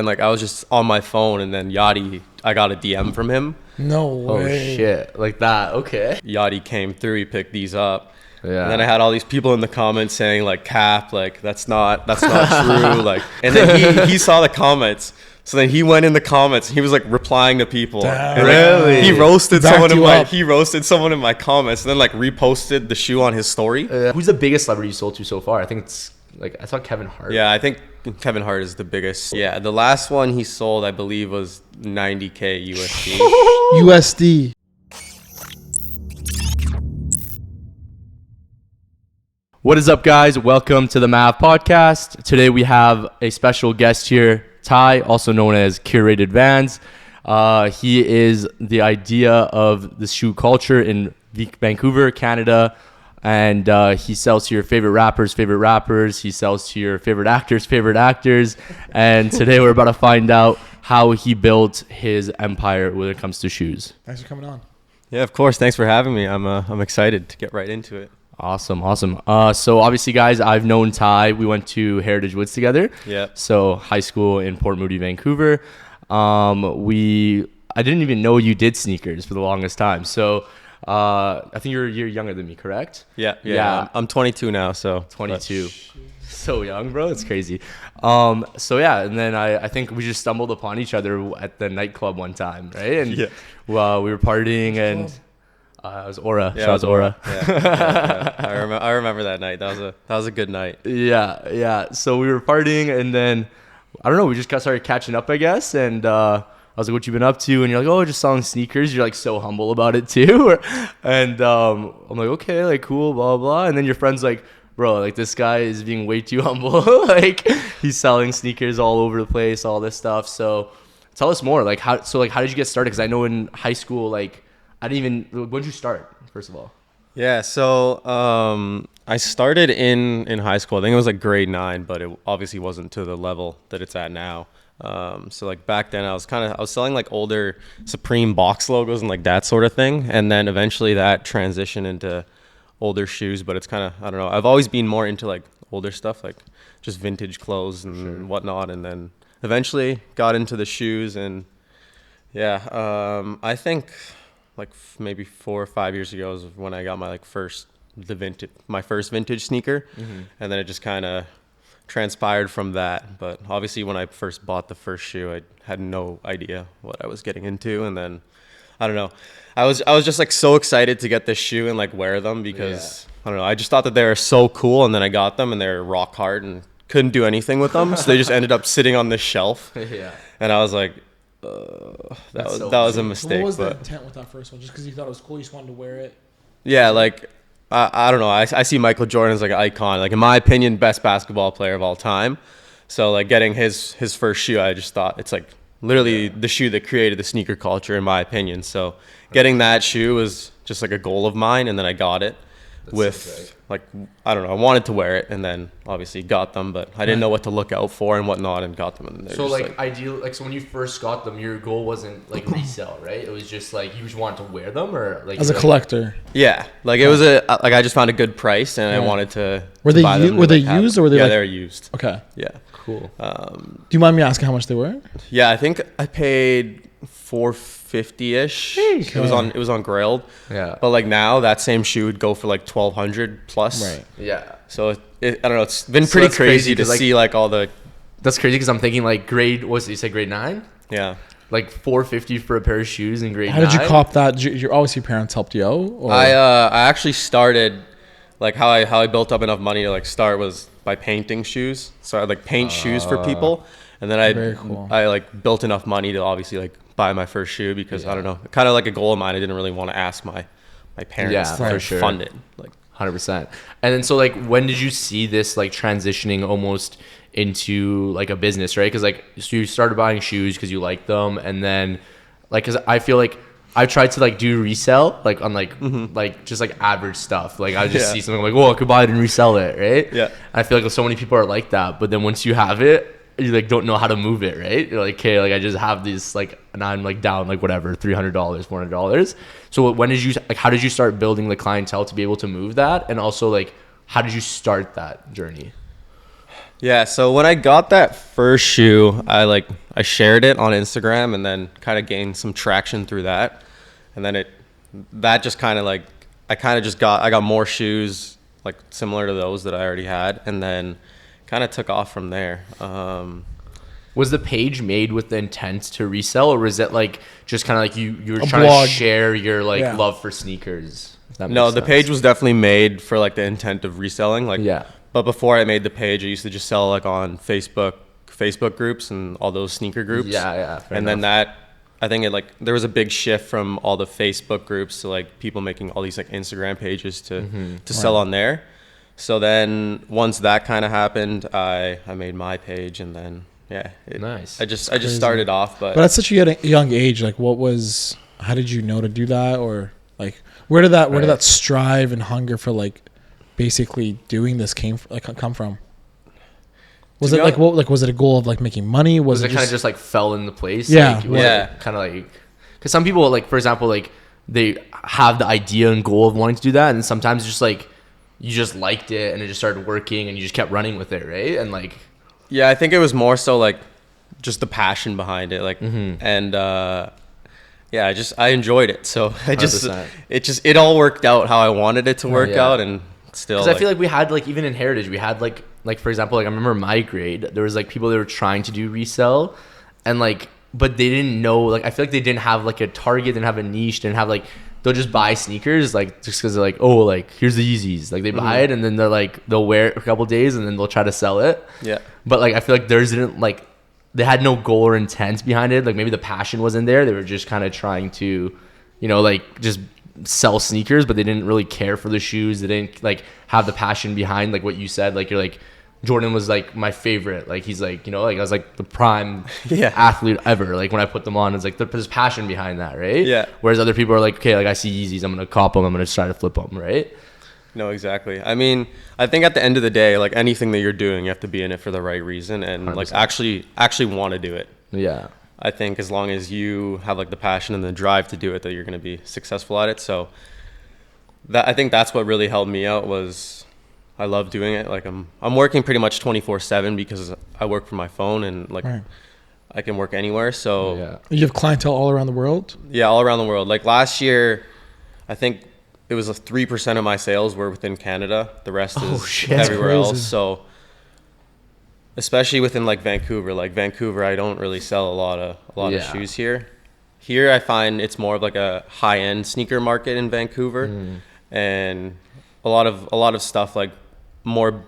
And like I was just on my phone, and then Yachty, I got a DM from him. No way. Oh shit, like that. Okay. Yachty came through, he picked these up. Yeah. And then I had all these people in the comments saying like cap, like that's not true. Like, and then he saw the comments. So then he went in the comments and he was like replying to people. And, like, Really? he roasted Backed someone in my comments and then like reposted the shoe on his story. Who's the biggest celebrity you sold to so far? I think it's like I saw Kevin Hart. Yeah, I think Kevin Hart is the biggest. Yeah, the last one he sold, I believe, was 90K USD. USD. What is up, guys? Welcome to the Mav Podcast. Today we have a special guest here, Ty, also known as CuratedVan. He is the idea of the shoe culture in Vancouver, Canada, and he sells to your favorite rappers. He sells to your favorite actors. And today we're about to find out how he built his empire when it comes to shoes. Thanks for coming on. Yeah, of course. Thanks for having me. I'm excited to get right into it. Awesome. So obviously, guys, I've known Ty. We went to Heritage Woods together. Yeah. So high school in Port Moody, Vancouver. I didn't even know you did sneakers for the longest time. So I think you're younger than me, correct? Yeah. I'm 22 now, so 22. So young, bro. It's crazy. So yeah, and then I think we just stumbled upon each other at the nightclub one time, right? And we were partying and. It was Aura. Yeah, Shout out to Aura. Yeah. I remember that night. That was a good night. Yeah. So we were partying, and then I don't know. We just started catching up, I guess. And I was like, "What you been up to?" And you're like, "Oh, just selling sneakers." You're like so humble about it too. And I'm like, "Okay, like cool, blah blah." And then your friend's like, "Bro, like this guy is being way too humble. Like he's selling sneakers all over the place, all this stuff." So tell us more. Like how did you get started? Because I know in high school, like. When did you start, first of all? Yeah, so I started in high school. I think it was like grade 9, but it obviously wasn't to the level that it's at now. So like back then I was selling like older Supreme box logos and like that sort of thing. And then eventually that transitioned into older shoes, but it's kind of, I don't know. I've always been more into like older stuff, like just vintage clothes and whatnot. And then eventually got into the shoes and I think like maybe 4 or 5 years ago was when I got my first vintage sneaker. And then it just kind of transpired from that. But obviously when I first bought the first shoe, I had no idea what I was getting into. And then I don't know, I was just like so excited to get this shoe and like wear them because I don't know, I just thought that they were so cool. And then I got them and they're rock hard and couldn't do anything with them. So they just ended up sitting on this shelf. And I was like, that was a mistake. What was the intent with that first one? Just because you thought it was cool, you just wanted to wear it? Yeah, like I don't know. I see Michael Jordan as like an icon. Like in my opinion, best basketball player of all time. So like getting his first shoe, I just thought it's like literally the shoe that created the sneaker culture in my opinion. So getting that shoe was just like a goal of mine, and then I got it. With like I don't know, I wanted to wear it, and then obviously got them, but I didn't know what to look out for and whatnot, and got them. And so so when you first got them, your goal wasn't like resell, right? It was just like you just wanted to wear them, or like as a collector. Yeah, like it was I just found a good price, and I wanted to. Were they used or were they? Yeah, they're used. Okay. Yeah. Cool. Do you mind me asking how much they were? Yeah, I think I paid $450-ish. It was on Grailed. Yeah. But like now that same shoe would go for like $1,200 plus. Right. Yeah. So I don't know. It's been pretty crazy to see like all the. That's crazy because I'm thinking like you said grade 9? Yeah. Like $450 for a pair of shoes in grade 9. How did you cop that? Your obviously parents helped you out. Or? I actually started like how I built up enough money to like start was by painting shoes. So I'd like paint shoes for people, and then I like built enough money to obviously like buy my first shoe because I don't know, kind of like a goal of mine. I didn't really want to ask my parents to fund it, like 100%. And then so like when did you see this like transitioning almost into like a business, right? Because like so you started buying shoes because you liked them, and then like because I feel like I tried to like do resell like on like like just like average stuff. Like I just see something like, oh, I could buy it and resell it, right? Yeah. And I feel like so many people are like that, but then once you have it, you like don't know how to move it, right? You're like, okay, like I just have these like, and I'm like down like whatever, $300, $400. So when did you like? How did you start building the clientele to be able to move that? And also like, how did you start that journey? Yeah, so when I got that first shoe, I shared it on Instagram and then kind of gained some traction through that. And then that just kind of like I got more shoes like similar to those that I already had, and then kind of took off from there. Was the page made with the intent to resell, or was it like just kind of like you were A trying blog. to share your like Yeah. love for sneakers? If that No, makes the sense. page was definitely made for like the intent of reselling. Like, Yeah. But before I made the page, I used to just sell like on Facebook groups and all those sneaker groups. Yeah, fair and then enough. I think there was a big shift from all the Facebook groups to like people making all these like Instagram pages to sell on there. So then once that kind of happened, I made my page, and then Nice. I just crazy. started off, But at such a young age, like how did you know to do that? Or like, where did that strive and hunger for like basically doing this come from? Was To it be like was it a goal of like making money? Was it kind of just like fell into place? Yeah. Like, was Yeah. it kind of like, because some people like, for example, like they have the idea and goal of wanting to do that, and sometimes just like you just liked it and it just started working and you just kept running with it, right? And like, Yeah, I think it was more so like just the passion behind it, like, and I enjoyed it. So 100%. it all worked out how I wanted it to work yeah. out, and still. because I feel like we had like even in Heritage we had like for example, like I remember my grade there was like people that were trying to do resell, and like but they didn't know, like I feel like they didn't have like a target, didn't have a niche, didn't have like, they'll just buy sneakers like just because they're like, oh, like here's the Yeezys, like they buy it and then they're like they'll wear it for a couple days and then they'll try to sell it. Yeah. But like I feel like theirs didn't, like they had no goal or intent behind it. Like maybe the passion wasn't there. They were just kind of trying to, you know, like just sell sneakers, but they didn't really care for the shoes. They didn't like have the passion behind like what you said. Like you're like, Jordan was like my favorite. Like he's like, you know, like I was like the prime athlete ever. Like when I put them on, it's like there's passion behind that, right? Yeah. Whereas other people are like, okay, like I see Yeezys, I'm gonna cop them, I'm gonna try to flip them, right? No, exactly. I mean, I think at the end of the day, like anything that you're doing, you have to be in it for the right reason and like 100%. actually want to do it. Yeah. I think as long as you have like the passion and the drive to do it, that you're going to be successful at it. So I think that's what really helped me out, was I love doing it. Like I'm working pretty much 24/7 because I work from my phone, and like I can work anywhere. So Yeah. You have clientele all around the world? yeah, all around the world. Like last year, I think it was 3% of my sales were within Canada. The rest is everywhere crazy. else. So especially within like Vancouver, I don't really sell a lot of shoes here. Here I find it's more of like a high-end sneaker market in Vancouver, and a lot of stuff like more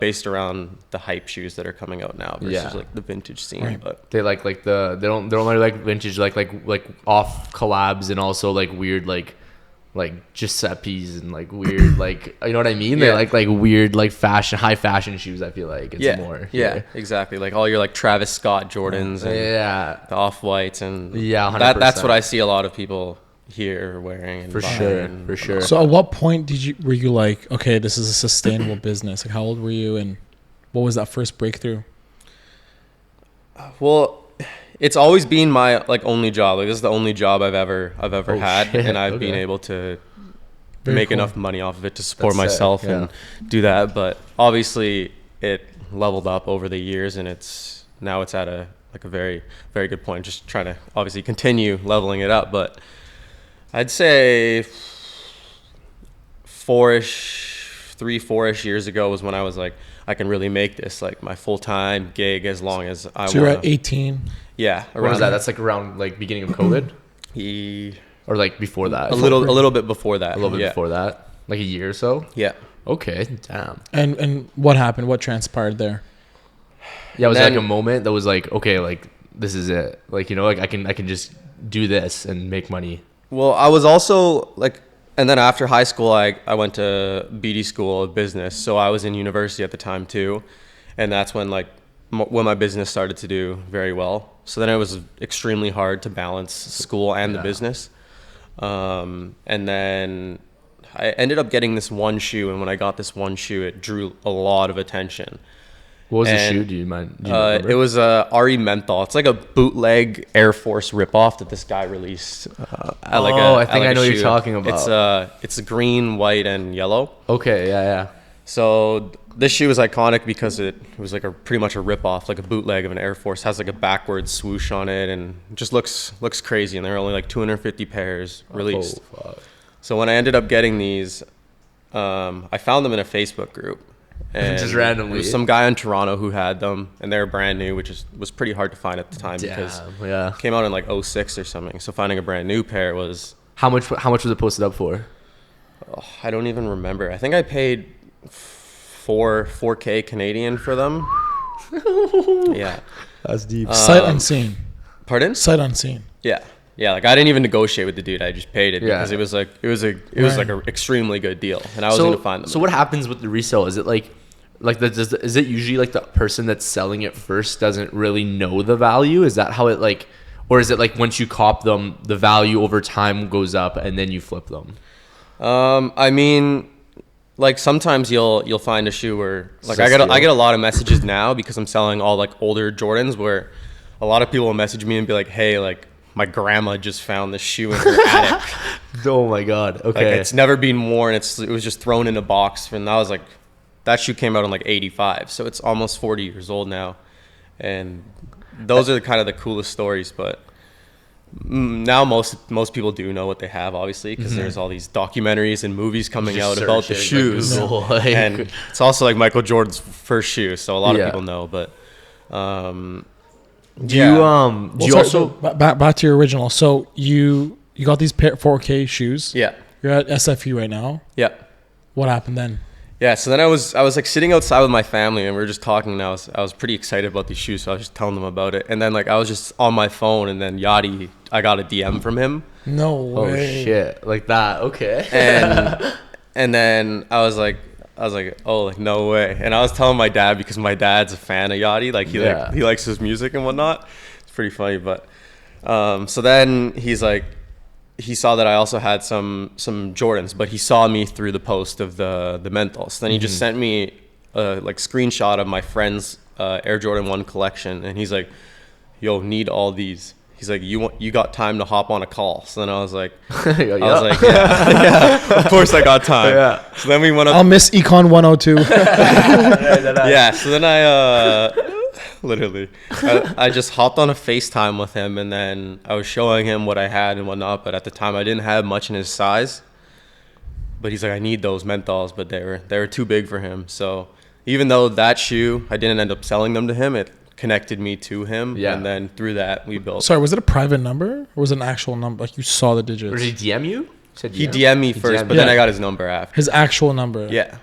based around the hype shoes that are coming out now versus like the vintage scene. Right. But They like they don't really like vintage, like off collabs, and also like weird like Giuseppe's and like weird like, you know what I mean? They Yeah. like weird like high fashion shoes. I feel like it's more here. exactly. Like all your like Travis Scott Jordans and Yeah. the Off-Whites, and Yeah, that's 100%. what I see a lot of people here wearing. And For buying sure, and for sure. So at what point were you like, okay, this is a sustainable business? Like how old were you, and what was that first breakthrough? Well, it's always been my like only job. Like this is the only job I've ever had, shit. and I've been Okay. able to Very make cool. enough money off of it to support That's sick, myself yeah. and do that. But obviously, it leveled up over the years, and it's at a very, very good point. Just trying to obviously continue leveling it up, but I'd say 4-ish years ago was when I was like, I can really make this like my full-time gig as long as I So you're want. at 18. Yeah, When was that? That's like around like beginning of COVID, or like before that? a little bit before that. A little bit yeah. before that, like a year or so. Yeah. Okay, damn. And what happened? What transpired there? Yeah, was there Then- like a moment that was like, okay, like this is it. Like, you know, like I can just do this and make money. Well, I was also like, and then after high school, I went to BD School of Business. So I was in university at the time too. And that's when like, when my business started to do very well. So then it was extremely hard to balance school and the business. And then I ended up getting this one shoe. And when I got this one shoe, it drew a lot of attention. What was the And, shoe? Do you remember? It was a RE Menthol. It's like a bootleg Air Force ripoff that this guy released. I think I know what you're talking about. It's green, white, and yellow. Okay, yeah. So this shoe is iconic because it was like pretty much a rip-off, like a bootleg of an Air Force. Has like a backwards swoosh on it and just looks crazy. And there are only like 250 pairs released. Oh, fuck. So when I ended up getting these, I found them in a Facebook group. And just randomly. There was some guy in Toronto who had them, and they were brand new, which was pretty hard to find at the time because it came out in like 06 or something. So finding a brand new pair was... How much was it posted up for? Oh, I don't even remember. I think I paid 4K Canadian for them. Yeah. That's deep. Sight unseen. Pardon? Sight unseen. Yeah. Yeah, like I didn't even negotiate with the dude. I just paid it because Yeah. it was like a extremely good deal, and I was going to find them. So what happens with the resale? Is it is it usually like the person that's selling it first doesn't really know the value? Is that how it like, or is it like once you cop them, the value over time goes up and then you flip them? I mean, like sometimes you'll find a shoe where like I get a lot of messages now because I'm selling all like older Jordans where a lot of people will message me and be like, hey, like my grandma just found this shoe in her attic. Oh my god. Okay. Like it's never been worn. It was just thrown in a box, and I was like, that shoe came out in like 85, so it's almost 40 years old now, and those are kind of the coolest stories. But now most people do know what they have, obviously, because there's all these documentaries and movies coming out about the shoes, and it's also like Michael Jordan's first shoe, so a lot of people know. But do you also back to your original? So you got these 4K shoes. Yeah. You're at SFU right now. Yeah. What happened then? Yeah, so then I was like sitting outside with my family and we were just talking, and I was pretty excited about these shoes, so I was just telling them about it. And then like I was just on my phone, and then Yachty, I got a DM from him. No way. Oh shit, like that. Okay. And then I was like, oh, like no way. And I was telling my dad because my dad's a fan of Yachty, like he likes his music and whatnot. It's pretty funny, but so then he's like, he saw that I also had some Jordans, but he saw me through the post of the menthols. Then he just sent me a like screenshot of my friend's Air Jordan 1 collection, and he's like, yo, need all these. He's like, you got time to hop on a call? So then I was like, yeah, of course I got time. Yeah. So then we went up. I'll miss Econ 102. Yeah. So then I literally, I just hopped on a FaceTime with him, and then I was showing him what I had and whatnot. But at the time, I didn't have much in his size. But he's like, I need those menthols, but they were too big for him. So even though that shoe, I didn't end up selling them to him, it connected me to him. Yeah. And then through that, we built. Sorry, was it a private number or was it an actual number? Like you saw the digits? Or did he DM you? He DM'd me first, but then I got his number after. His actual number. Yeah.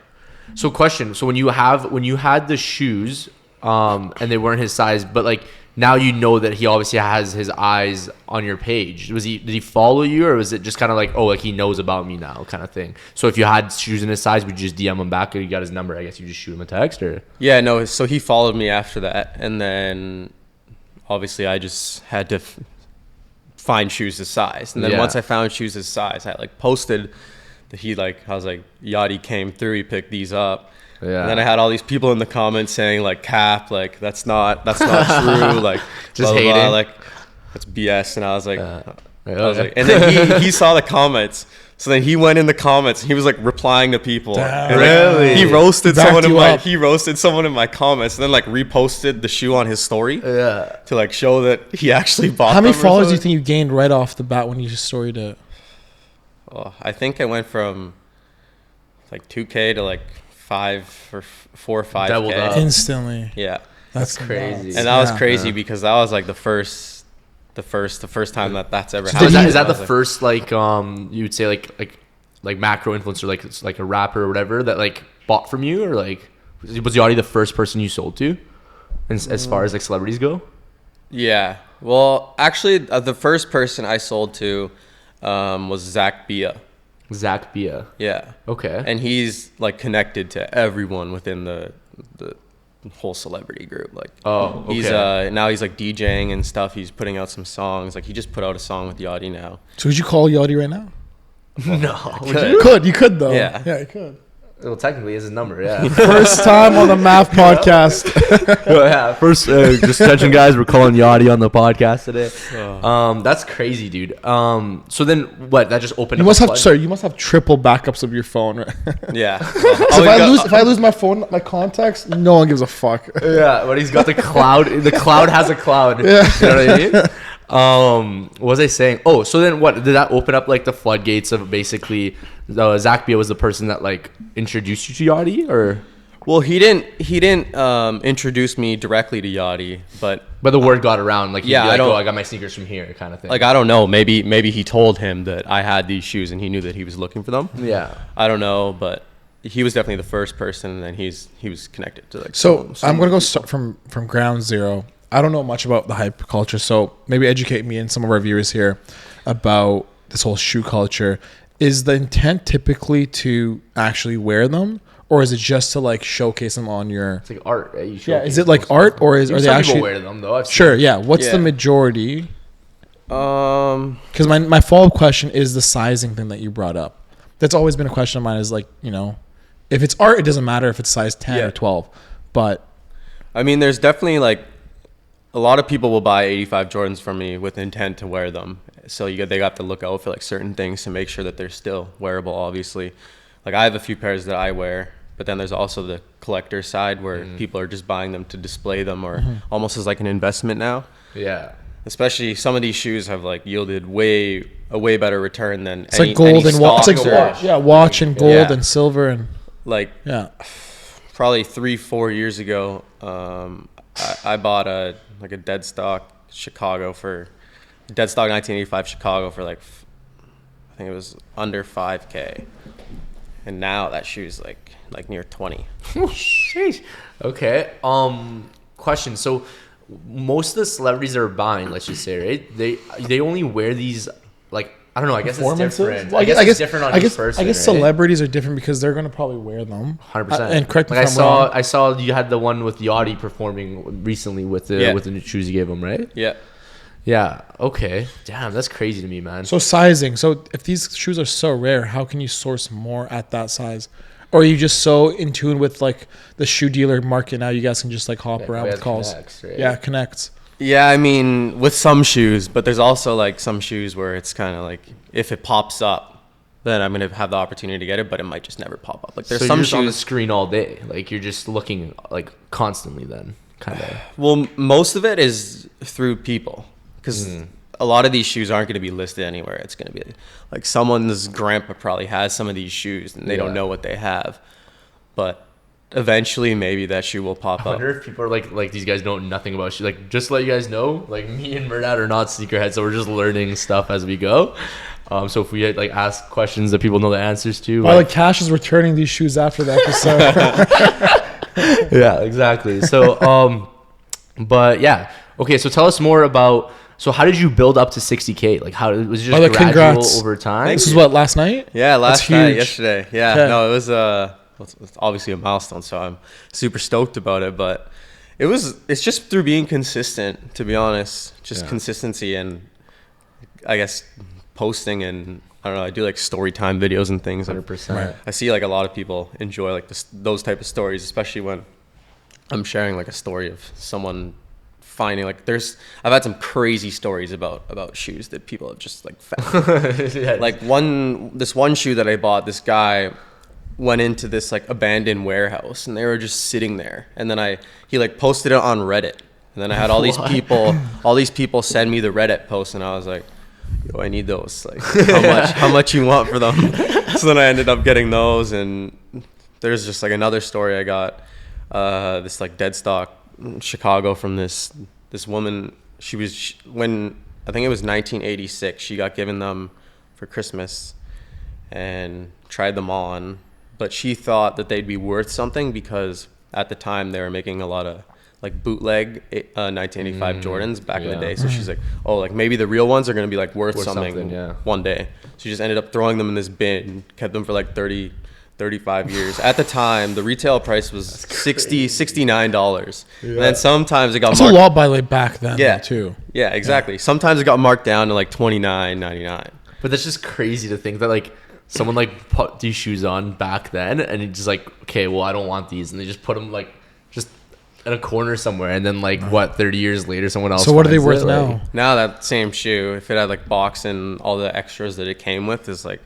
So question. So when you had the shoes, and they weren't his size, but like now you know that he obviously has his eyes on your page. Did he follow you, or was it just kind of like, oh, like he knows about me now kind of thing? So if you had shoes in his size, would you just DM him back, or you got his number? I guess you just shoot him a text, or? Yeah, no. So he followed me after that, and then obviously I just had to find shoes his size, and then once I found shoes his size, I like posted that I was like, Yachty came through, he picked these up. Yeah. And then I had all these people in the comments saying like, cap, like that's not true, like just blah, hating, blah, like that's BS. And I was like, and then he saw the comments, so then he went in the comments and he was like replying to people. Damn. And, really? He roasted someone in my comments, and then like reposted the shoe on his story. To like show that he actually bought. How many followers do you think you gained right off the bat when you just storied it? Oh, I think I went from like 2K to like 4 or 5K. Doubled up. Instantly. Yeah. That's crazy. And that was crazy because that was like the first time that's ever So happened. is that the first like you would say like macro influencer, like a rapper or whatever that like bought from you, or like was Yachty the first person you sold to, as far as like celebrities go? Yeah. Well, actually, the first person I sold to was Zach Bia. Zach Bia. Yeah. Okay. And he's like connected to everyone within the whole celebrity group. Like, oh, okay. He's now he's like DJing and stuff. He's putting out some songs. Like he just put out a song with Yachty now. So would you call Yachty right now? No. You could though. Yeah. Yeah, you could. Well, technically, it's his number. Yeah. First time on the Mav Podcast. Yeah. First, just attention, guys. We're calling Yachty on the podcast today. That's crazy, dude. So then, what? That just opened. You must have. Sorry, you must have triple backups of your phone. Right? Yeah. So if I lose my phone, my contacts, no one gives a fuck. Yeah, but he's got the cloud. The cloud has a cloud. Yeah. You know what I mean? What was I saying? Oh, so then what? Did that open up like the floodgates of basically Zach Bia was the person that like introduced you to Yachty, or? Well, he didn't introduce me directly to Yachty, but the word got around. Like, yeah, like, I got my sneakers from here, kind of thing. like I don't know. Maybe he told him that I had these shoes and he knew that he was looking for them. Yeah. I don't know, but he was definitely the first person, and then he was connected to like. So I'm gonna go start from ground zero. I don't know much about the hype culture, so maybe educate me and some of our viewers here about this whole shoe culture. Is the intent typically to actually wear them, or is it just to like showcase them on your? It's like art. Right? Is it like art, or are they some actually people wear them though? Sure, yeah. What's the majority? Because my follow-up question is the sizing thing that you brought up. That's always been a question of mine. Is like, you know, if it's art, it doesn't matter if it's size 10 or 12. But I mean, there's definitely like a lot of people will buy 85 Jordans from me with intent to wear them. So they got to look out for like certain things to make sure that they're still wearable. Obviously, like I have a few pairs that I wear, but then there's also the collector side where people are just buying them to display them or almost as like an investment now. Yeah. Especially some of these shoes have like yielded a way better return than it's like gold and watch. It's like watch. Watch and gold and silver and like probably 3-4 years ago. I bought a dead stock Chicago for dead stock 1985 Chicago for like I think it was under $5,000, and now that shoe's like near 20. Sheesh. Okay. Question. So most of the celebrities that are buying, let's just say, right? They only wear these like, I don't know. I guess it's different. Well, I guess it's different on each person. I guess right? celebrities are different because they're gonna probably wear them. 100%. And correct me like if I'm wrong. I saw you had the one with Yachty performing recently with the new shoes you gave him, right? Yeah. Yeah. Okay. Damn, that's crazy to me, man. So sizing. So if these shoes are so rare, how can you source more at that size? Or are you just so in tune with like the shoe dealer market now? You guys can just like hop around with calls. Connects, right? Yeah, connects. Yeah, I mean, with some shoes, but there's also like some shoes where it's kind of like if it pops up, then I'm gonna have the opportunity to get it, but it might just never pop up. Like there's some you're shoes on the screen all day, like you're just looking like constantly. Then kind of. Well, most of it is through people because a lot of these shoes aren't going to be listed anywhere. It's going to be like someone's grandpa probably has some of these shoes and they don't know what they have, but eventually maybe that shoe will pop up. I wonder if people are like these guys know nothing about shoes. Like, just to let you guys know, like me and Murdad are not sneakerheads, so we're just learning stuff as we go. So if we like ask questions that people know the answers to, like Cash is returning these shoes after the episode. Yeah, exactly. So but yeah, okay. So tell us more about. So how did you build up to 60K? Like, how was it just gradual congrats. over time? This is what, last night? Yeah, last night, yesterday. Yeah, okay. No, it was it's obviously a milestone, so I'm super stoked about it. But it's just through being consistent, to be honest. Just consistency and I guess posting, and I don't know. I do like story time videos and things. 100%. Right. I see like a lot of people enjoy like those type of stories, especially when I'm sharing like a story of someone finding like I've had some crazy stories about shoes that people have just like found. Like this one shoe that I bought, this guy went into this like abandoned warehouse and they were just sitting there, and then he like posted it on Reddit, and then I had all these people send me the Reddit post, and I was like, yo, I need those, like how much you want for them? So then I ended up getting those, and there's just like another story I got, this like dead stock Chicago from this woman. When I think it was 1986, she got given them for Christmas and tried them on, but she thought that they'd be worth something because at the time they were making a lot of like bootleg 1985 Jordans back in the day. So she's like, oh, like maybe the real ones are going to be like worth something one day. So she just ended up throwing them in this bin, kept them for like 35 years. At the time, the retail price was $69. Yeah. And then sometimes it got marked. That's a lot by like back then, too. Yeah, exactly. Yeah. Sometimes it got marked down to like $29.99. But that's just crazy to think that like someone like put these shoes on back then, and it's just like, okay, well, I don't want these, and they just put them like just in a corner somewhere, and then like 30 years later, someone else. So what are they worth it, now? like, Now that same shoe, if it had like box and all the extras that it came with, is like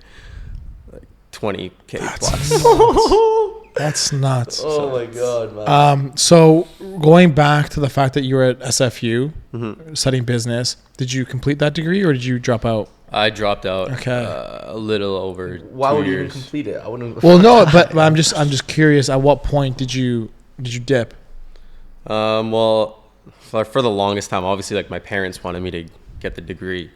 20K plus. That's nuts. oh my god, man. So going back to the fact that you were at SFU studying business, did you complete that degree or did you drop out? I dropped out Okay. a little over Why 2 would you even years. complete it? I wouldn't. Well, no, but I'm just curious. At what point did you dip? Well, for the longest time, obviously, like my parents wanted me to get the degree,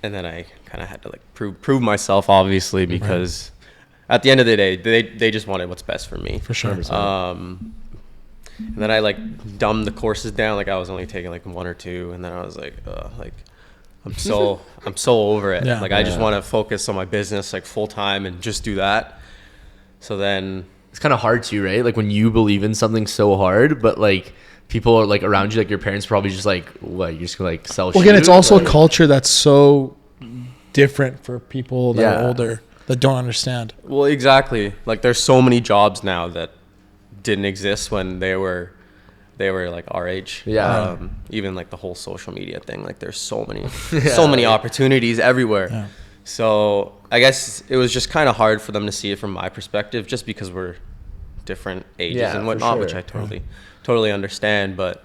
and then I kind of had to like prove myself, obviously, because at the end of the day, they just wanted what's best for me. For sure. And then I like dumbed the courses down. Like I was only taking like 1 or 2, and then I was like I'm so over it. Yeah. Like I just want to focus on my business like full time and just do that. So then It's kind of hard too, right? Like when you believe in something so hard, but like people are like around you, like your parents probably just like, what, you're just gonna like sell. Well, again, it's shoes? also Like, a culture that's so different for people that are Yeah. older that don't understand. Well, exactly. Like there's so many jobs now that didn't exist when they were like our age. Yeah. Even like the whole social media thing. Like there's so many opportunities everywhere. Yeah. So I guess it was just kind of hard for them to see it from my perspective, just because we're different ages Yeah, and for whatnot, sure. which I totally understand. But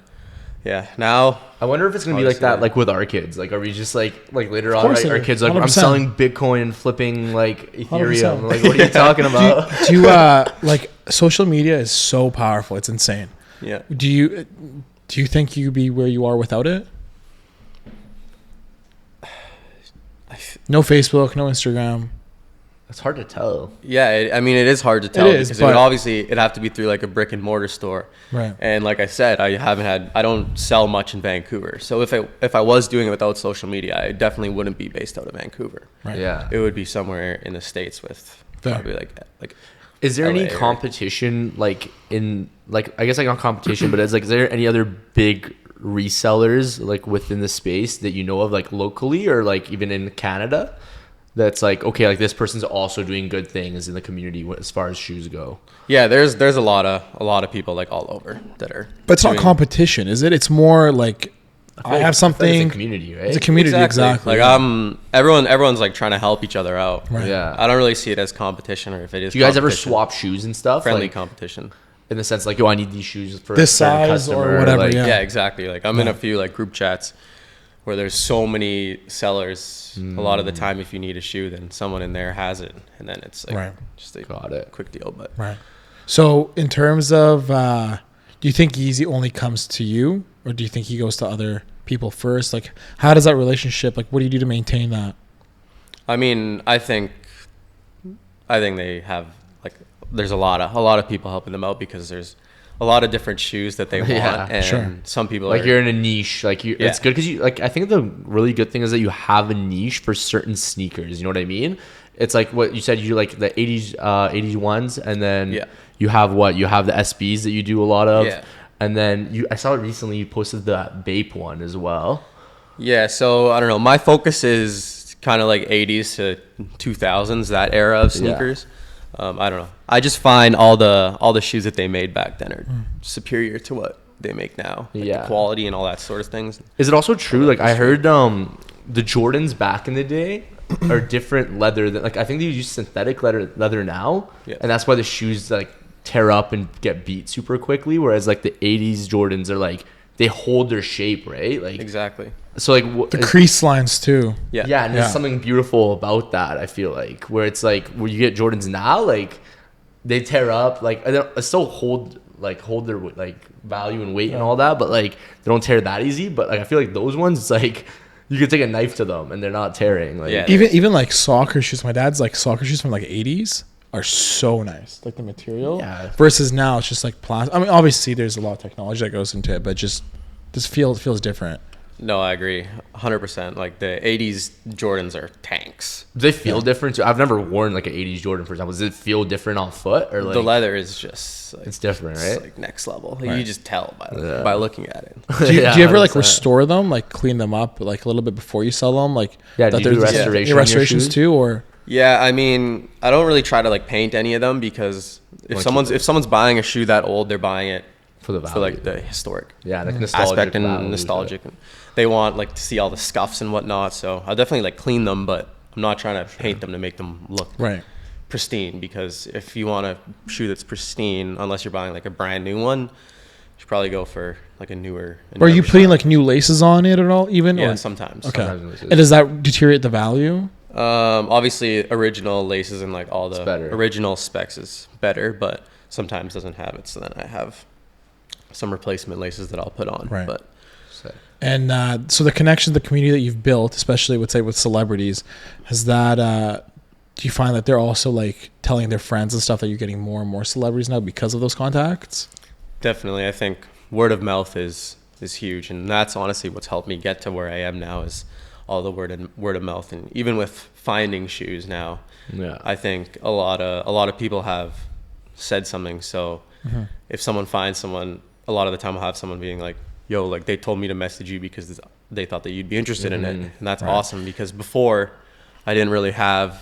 yeah, now I wonder if it's gonna be like Obviously, that, like with our kids. Like, are we just like later on, course like, it our is. kids like, I'm 100%. selling Bitcoin and flipping like 100%. Ethereum? Like, what are you talking about? Do you like social media is so powerful? It's insane. yeah. Do you think you'd be where you are without it? No Facebook, no Instagram. It's hard to tell. Yeah, I mean, it is hard to tell is, because it would but- obviously it'd have to be through like a brick and mortar store. Right. And like I said, I don't sell much in Vancouver. So if I was doing it without social media, I definitely wouldn't be based out of Vancouver. Right. Yeah. It would be somewhere in the States with Fair. probably like Is there LA any or- competition like in like, I guess like not competition, but it's like, is there any other big resellers like within the space that you know of, like locally or like even in Canada, that's like, okay, like this person's also doing good things in the community as far as shoes go? Yeah, there's a lot of people like all over that are. But it's not doing- competition, is it? It's more like I have It's something. a community, right? It's a community, exactly. Like everyone's like trying to help each other out. Right. Yeah. I don't really see it as competition, or if it is. Do you guys ever competition, swap shoes and stuff? friendly Like, competition? in the sense like, yo, I need these shoes for This a certain size or customer, whatever, like- yeah. Yeah, exactly. Like I'm in a few like group chats where there's so many sellers. A lot of the time, if you need a shoe, then someone in there has it, and then it's like Right. just a Got it. quick deal. But Right. So in terms of, do you think Yeezy only comes to you, or do you think he goes to other people first? Like, how does that relationship? Like, what do you do to maintain that? I mean, I think they have like there's a lot of people helping them out because there's a lot of different shoes that they want, Yeah, and sure. some people Like are, you're in a niche, like you, Yeah. it's good because you like. I think the really good thing is that you have a niche for certain sneakers. You know what I mean? It's like what you said. You like the 80s ones, and then Yeah. you have the SBs that you do a lot of, Yeah. and then I saw it recently. You posted the Bape one as well. Yeah, so I don't know. My focus is kind of like 80s to 2000s, that era of sneakers. I don't know. I just find all the shoes that they made back then are superior to what they make now. Like Yeah. the quality and all that sort of things. Is it also true? Like I heard the Jordans back in the day are different leather than, like I think they use synthetic leather now, Yeah. and that's why the shoes like tear up and get beat super quickly. Whereas like the 80s Jordans are like they hold their shape, right? Like Exactly. so like The crease lines too. Yeah. yeah, and Yeah. there's something beautiful about that. I feel like where it's like where you get Jordans now, like they tear up, like they still hold their like value and weight and all that, but like they don't tear that easy. But like I feel like those ones, it's like you could take a knife to them and they're not tearing. Like, Yeah. Even like soccer shoes. My dad's like soccer shoes from like 80s are so nice. Like the material. Yeah. Versus now it's just like plastic. I mean, obviously there's a lot of technology that goes into it, but just feels different. No, I agree. 100%. Like the 80s Jordans are tanks. do they feel different? I've never worn like an 80s Jordan, for example. Does it feel different on foot or like The leather is just like, it's different, it's right? like next level. Like, Right. You just tell Yeah. by looking at it. Do you, Yeah, do you ever like 100%. restore them, like clean them up like a little bit before you sell them? Like Yeah, do you do there's- restoration yeah, on your restorations shoes? too, or Yeah, I mean, I don't really try to like paint any of them because if someone's buying a shoe that old, they're buying it for the value. for like the historic like aspect and nostalgic. They want like to see all the scuffs and whatnot. So I'll definitely like clean them, but I'm not trying to paint them to make them look pristine. Because if you want a shoe that's pristine, unless you're buying like a brand new one, you should probably go for like a newer. Are you putting like new laces on it at all? Even sometimes. Okay, and does that deteriorate the value? Obviously, original laces and like all the better. original specs is better, but sometimes doesn't have it. So then I have some replacement laces that I'll put on. Right. But and so the connection to the community that you've built, especially with celebrities, has that do you find that they're also like telling their friends and stuff that you're getting more and more celebrities now because of those contacts? Definitely, I think word of mouth is huge, and that's honestly what's helped me get to where I am now, is all the word of mouth. And even with finding shoes now, I think a lot of people have said something. So if someone finds someone, a lot of the time I'll have someone being like, yo, like they told me to message you because they thought that you'd be interested in it. And that's awesome, because before I didn't really have.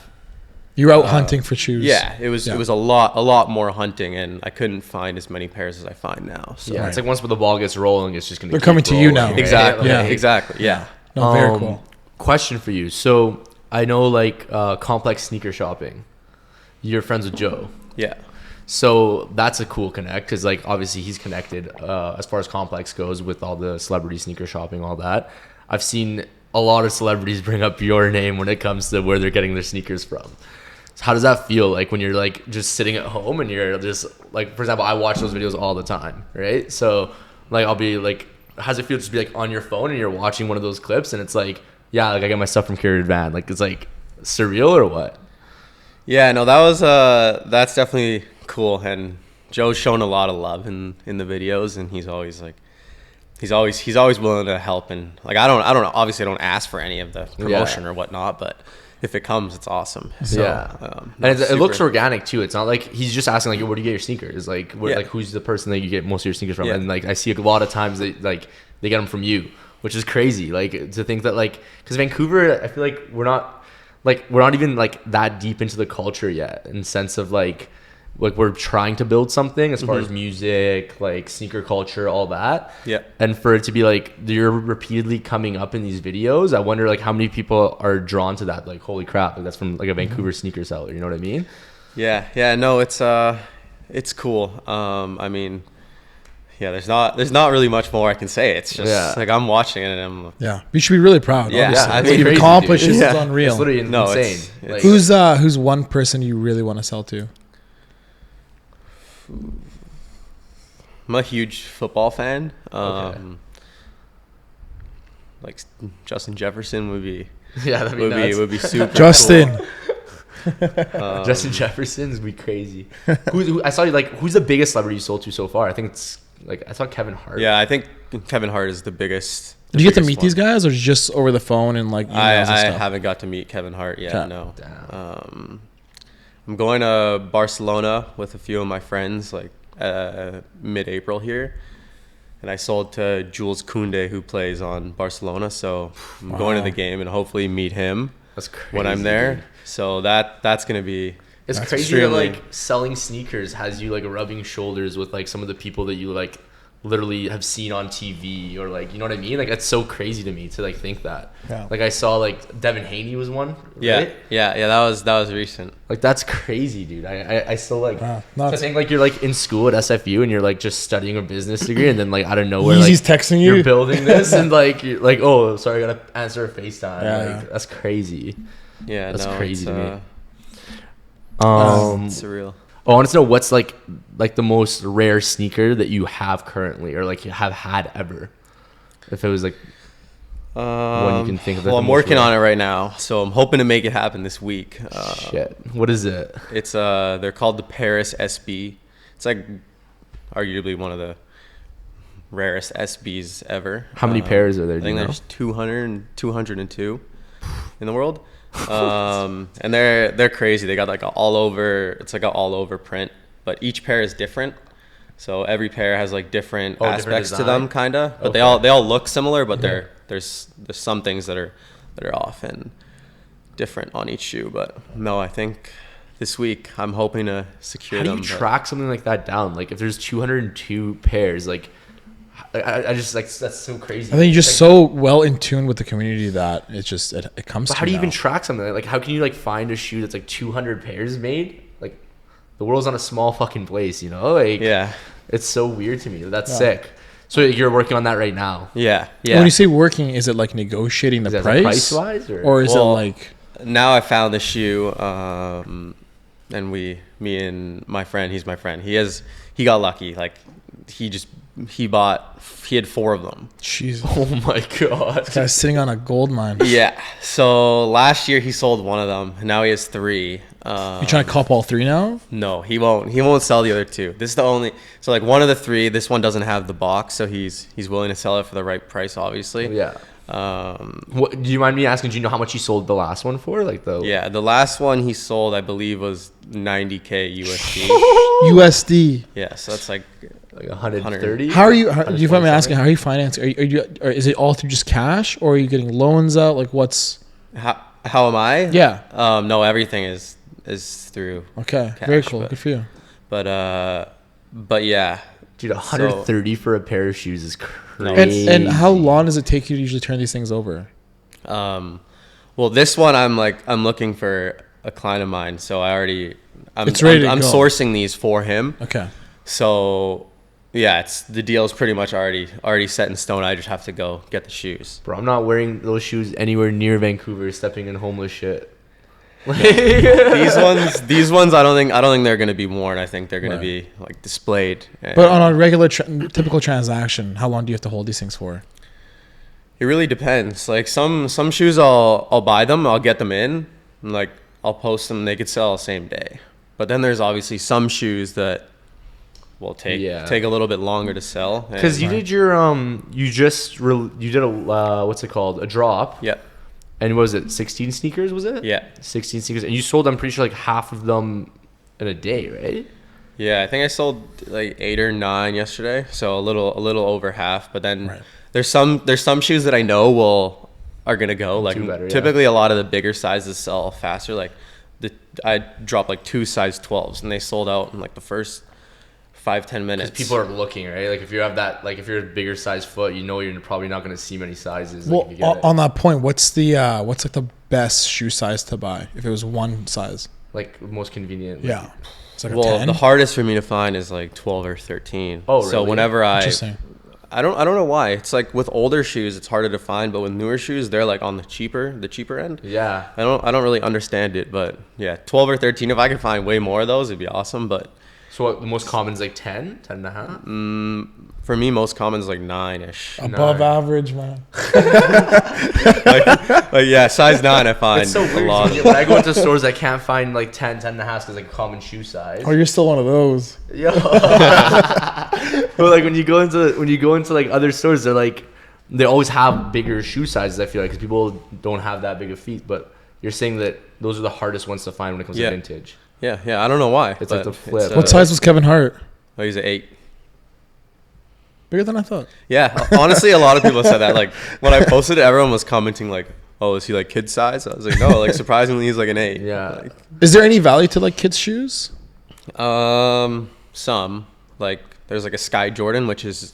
You were out hunting for shoes. Yeah, it was a lot more hunting, and I couldn't find as many pairs as I find now. So it's like once the ball gets rolling, it's just gonna. They're coming to you now. Right? Exactly. Yeah. Exactly. Yeah. No, very cool. Question for you. So I know like complex sneaker shopping. You're friends with Joe. Yeah. So that's a cool connect, because like obviously he's connected as far as complex goes with all the celebrity sneaker shopping, all that. I've seen a lot of celebrities bring up your name when it comes to where they're getting their sneakers from. So how does that feel like when you're like just sitting at home and you're just like, for example, I watch those videos all the time, right? So like I'll be like, how does it feel to just be like on your phone and you're watching one of those clips and it's like, yeah, like I get my stuff from CuratedVan. Like it's like surreal or what? Yeah, no, that's definitely cool. And Joe's shown a lot of love in the videos, and he's always willing to help. And like I don't obviously I don't ask for any of the promotion or whatnot, but if it comes, it's awesome. So, and it looks organic too. It's not like he's just asking like, where do you get your sneakers? Like, like who's the person that you get most of your sneakers from? And like I see a lot of times that like they get them from you, which is crazy. Like to think that like, because Vancouver, I feel like we're not even like that deep into the culture yet, in the sense of like we're trying to build something as far as music, like sneaker culture, all that. Yeah. And for it to be like you're repeatedly coming up in these videos, I wonder like how many people are drawn to that. Like, holy crap, like that's from like a Vancouver sneaker seller. You know what I mean? Yeah. Yeah. No, it's cool. I mean, yeah, there's not really much more I can say. It's just like I'm watching it and I'm you should be really proud. Yeah, what you've accomplished is unreal. It's literally insane. Like, who's one person you really want to sell to? I'm a huge football fan. Like Justin Jefferson would be would be super Justin. Cool. Justin Jefferson's be crazy. I saw you like who's the biggest celebrity you sold to so far? I think it's like I saw Kevin Hart. Yeah, I think Kevin Hart is the biggest. Did you get to meet these guys, or just over the phone and like? I haven't got to meet Kevin Hart yet. Okay. No. I'm going to Barcelona with a few of my friends like mid-April here, and I sold to Jules Koundé, who plays on Barcelona. So I'm going to the game and hopefully meet him. That's crazy, when I'm there. Dude. So that's gonna be. It's crazy that like selling sneakers has you like rubbing shoulders with like some of the people that you like literally have seen on TV, or like, you know what I mean? Like that's so crazy to me to like think that. Yeah. Like I saw like Devin Haney was one. Right? Yeah. That was recent. Like that's crazy, dude. I still like to think like you're like in school at SFU and you're like just studying a business degree, and then like out of nowhere like texting you, you're building this and like you're like, oh sorry, I gotta answer a FaceTime. Yeah. Like that's crazy. Yeah, that's crazy to me. Surreal. Oh, I want to know what's like the most rare sneaker that you have currently, or like you have had ever. If it was like one you can think of. Well, I'm working on it right now, so I'm hoping to make it happen this week. Shit, what is it? It's they're called the Paris SB. It's like arguably one of the rarest SBs ever. How many pairs are there? I think there's 202 in the world. And they're crazy. They got like all over print, but each pair is different. So every pair has like different aspects to them, kind of. But they all look similar, but there's some things that are off. And different on each shoe. But no, I think this week I'm hoping to secure How do them. you track something like that down? Like if there's 202 pairs, like I just like that's so crazy. I think you're just so well in tune with the community that it just it comes. But to how do you now. even track something? Like how can you like find a shoe that's like 200 pairs made? Like the world's not a small fucking place, you know? Like Yeah. it's so weird to me. That's sick. So you're working on that right now. Yeah. Yeah. When you say working, is it like negotiating the Is that price, price-wise, or is it Well, like? Now I found the shoe, and me and my friend, he's my friend. He got lucky. Like he had 4 of them. Jeez, Oh my god. this guy's sitting on a gold mine. Yeah. So last year he sold 1 of them. And now he has 3. You trying to cop all 3 now? No, he won't sell the other 2. This is the only. So like one of the 3, this one doesn't have the box, so he's willing to sell it for the right price, obviously. Yeah. What, do you mind me asking? Do you know how much he sold the last one for? Like Yeah, the last one he sold, I believe, was $90K USD. USD. Yeah, so that's like 130. How are you? Do you find me asking? How are you financing? Are you? Or is it all through just cash, or are you getting loans out? Like what's? How am I? Yeah. No, everything is through. Okay. Cash, Very cool. but- Good for you. But yeah. Dude, 130 for a pair of shoes is crazy. And how long does it take you to usually turn these things over? Well, this one I'm looking for a client of mine, so I'm It's ready to I'm go. sourcing these for him. Okay. So yeah, the deal's pretty much already set in stone. I just have to go get the shoes. Bro, I'm not wearing those shoes anywhere near Vancouver, stepping in homeless shit. These ones I don't think they're gonna be worn. I think they're gonna be like displayed. But on a regular, typical transaction, how long do you have to hold these things for? It really depends. Like some shoes I'll buy them, I'll get them in, and like I'll post them, they could sell same day. But then there's obviously some shoes that will take a little bit longer to sell. Because you did your you did a what's it called, a drop. Yeah. And what was it, 16 sneakers, was it? Yeah. 16 sneakers. And you sold, I'm pretty sure, like half of them in a day, right? Yeah, I think I sold like 8 or 9 yesterday, so a little over half. But then there's some shoes that I know are gonna go. Like typically, a lot of the bigger sizes sell faster. Like I dropped like 2 size 12s, and they sold out in like the first 5-10 minutes. Because people are looking, right? Like if you have that, like if you're a bigger size foot, you know you're probably not going to see many sizes. Well, like, if you get on that point, what's like the best shoe size to buy if it was one size? like most convenient. Yeah. It's like a Well, 10? the hardest for me to find is like 12 or 13. Oh, So really? whenever Interesting. I don't know why. It's like with older shoes, it's harder to find, but with newer shoes, they're like on the cheaper end. Yeah. I don't really understand it, but yeah, 12 or 13. If I could find way more of those, it'd be awesome. But So what, the most common is like 10 and a half? for me, most common is like 9-ish. Above average, man. Like yeah, size 9 I find It's so a weird. lot. When I go into stores, I can't find like 10 and a half because like common shoe size. Oh, you're still one of those. Yo. But like when you go into like other stores, they're like they always have bigger shoe sizes. I feel like because people don't have that big of feet. But you're saying that those are the hardest ones to find when it comes to vintage. Yeah, I don't know why. It's like but the flip. it's, What size was Kevin Hart? Oh, he's an 8. Bigger than I thought. Yeah, honestly, a lot of people said that. Like when I posted it, everyone was commenting like, "Oh, is he like kid size?" I was like, "No, like surprisingly, he's like an 8." Yeah. Like, Is there any value to like kids' shoes? some like there's like a Sky Jordan, which is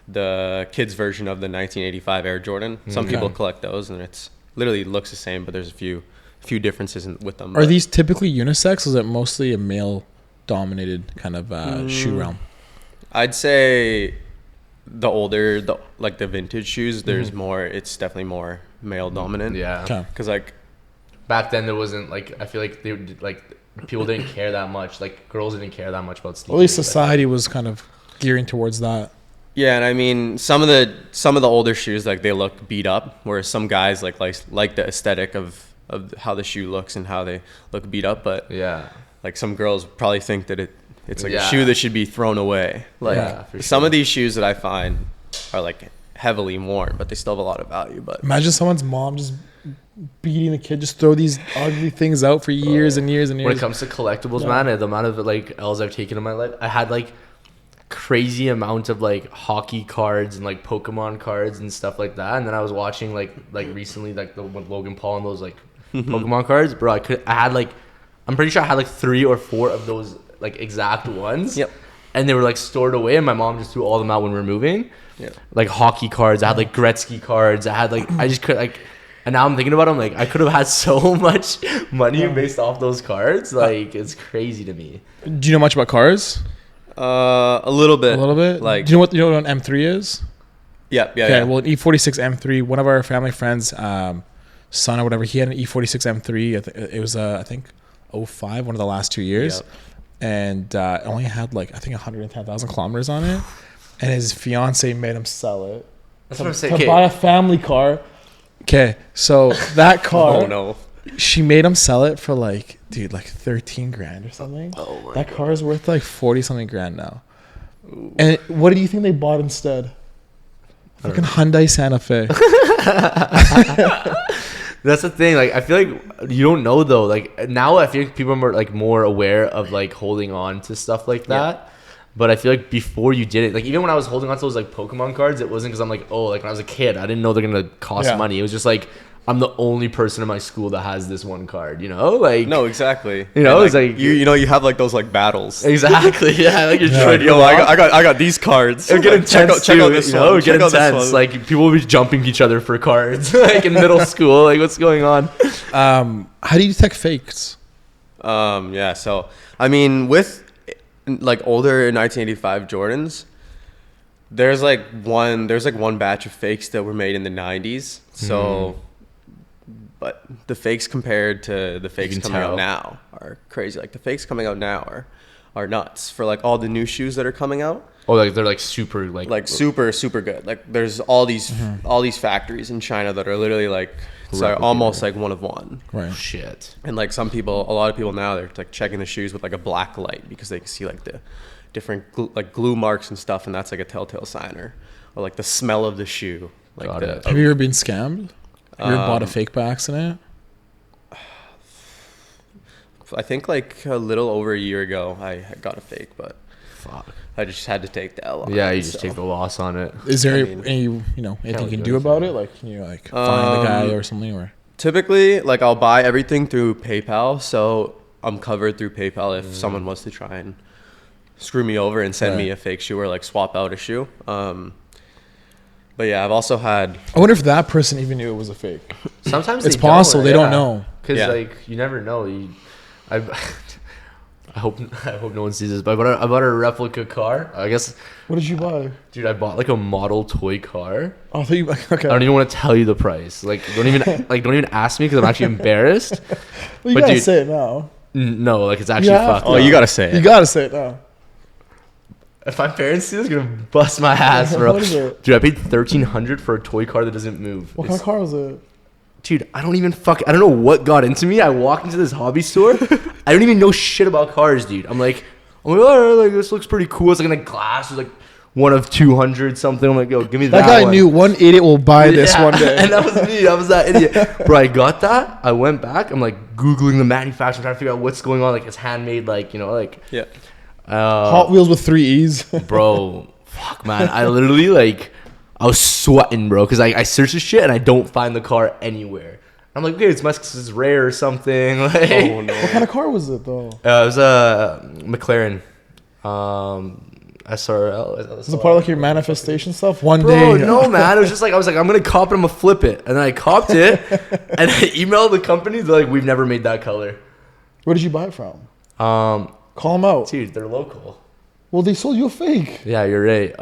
the kids version of the 1985 Air Jordan. Some people collect those, and it's literally looks the same, but there's a few differences with them. Are these typically unisex? Or is it mostly a male-dominated kind of shoe realm? I'd say the older, the vintage shoes, there's more. It's definitely more male dominant. Yeah. Okay. Because like Back then there wasn't like I feel like they would, like people didn't care that much. Like girls didn't care that much about sneakers. At least society was kind of gearing towards that. yeah, and I mean some of the older shoes like they look beat up, whereas some guys like the aesthetic of how the shoe looks and how they look beat up. But Yeah. like some girls probably think that it's like Yeah. a shoe that should be thrown away. Like Yeah, for some sure. of these shoes that I find are like heavily worn, but they still have a lot of value. But Imagine someone's mom just beating the kid, just throw these ugly things out for years and years and years. When it comes to collectibles, man, the amount of like L's I've taken in my life, I had like crazy amount of like hockey cards and like Pokemon cards and stuff like that. And then I was watching like recently like with Logan Paul and those like Pokemon cards, bro. I'm pretty sure I had like 3 or 4 of those like exact ones. Yep. And they were like stored away, and my mom just threw all them out when we were moving. Yeah. Like hockey cards, I had like Gretzky cards, I had like I just could like. And now I'm thinking about it, I'm like, I could have had so much money based off those cards. Like, it's crazy to me. Do you know much about cars? A little bit. A little bit. Like, do you know what an M3 is? Yeah. Okay, well, an E46 M3. One of our family friends, son or whatever, he had an E46 M3. It was I think 05, one of the last 2 years, and it only had like I think 110,000 kilometers on it. And his fiance made him sell it. That's what I'm saying. To buy a family car. Okay, so that car. Oh no. She made him sell it for like 13 grand or something. Oh my that car is worth like 40 something grand now. Ooh. And what do you think they bought instead? Fucking Hyundai Santa Fe. That's the thing. Like, I feel like you don't know though. Like now, I feel like people are like more aware of like holding on to stuff like that. Yeah. But I feel like before you did it, like even when I was holding on to those like Pokemon cards, it wasn't because I'm like, oh, like when I was a kid, I didn't know they're gonna cost money. It was just like I'm the only person in my school that has this one card, you know? Like no, exactly. You know, like, it's like you have like those like battles. Exactly. Yeah, like you're trying to I got these cards. It would get intense. Check out this one. It would get intense. One. Like people will be jumping each other for cards, like in middle school. Like what's going on? How do you detect fakes? Yeah. So I mean, with like older 1985 Jordans, there's one batch of fakes that were made in the 90s. So, but the fakes compared to the fakes coming out now are crazy. Like the fakes coming out now are nuts for like all the new shoes that are coming out. Oh, like they're like super super good. Like there's all these factories in China that are literally like almost like one of one. Right. Shit. And like a lot of people now, they're like checking the shoes with like a black light because they can see like the different glue marks and stuff, and that's like a telltale sign, or like the smell of the shoe. Like have you ever been scammed? Have you ever bought a fake by accident? I think like a little over a year ago, I got a fake, but fuck, I just had to take the L on you just take the loss on it. Is there anything you can do about it? Like, can you like find the guy or something? Or typically, like I'll buy everything through PayPal, so I'm covered through PayPal if someone was to try and screw me over and send me a fake shoe or like swap out a shoe. But yeah, I've also had. I wonder if that person even knew it was a fake. Sometimes it's possible they don't know, because like you never know. I hope no one sees this, but I bought a replica car. I guess. What did you buy? Dude, I bought like a model toy car. Oh, I thought you okay. I don't even want to tell you the price. Like, don't even ask me because I'm actually embarrassed. Well, you gotta say it now. No, like it's actually fucked. Oh, you gotta say it. You gotta say it now. If my parents see this, they're gonna bust my ass, bro. What is it? Dude, I paid $1,300 for a toy car that doesn't move. What kind of car was it? Dude, I don't know what got into me. I walked into this hobby store. I don't even know shit about cars, dude. I'm like, all right, like this looks pretty cool. It's like in a glass. It's like one of 200 something. I'm like, yo, give me that. That guy knew one idiot will buy this one day. And that was me. I was that idiot. Bro, I got that. I went back. I'm like Googling the manufacturer, trying to figure out what's going on. Like it's handmade, like, Yeah. Hot Wheels with 3 E's. Bro, fuck, man. I literally, like, I was sweating, bro, because I searched this shit and I don't find the car anywhere. I'm like, okay, it's rare or something. Like, oh, no. What kind of car was it, though? It was a McLaren. SRL. Was it part of like your manifestation stuff? One Bro, day. no, man. It was just like, I was like, I'm going to cop it, I'm going to flip it. And then I copped it and I emailed the company. They're like, we've never made that color. Where did you buy it from? Call them out. Dude, they're local. Well, they sold you a fake. Yeah, you're right.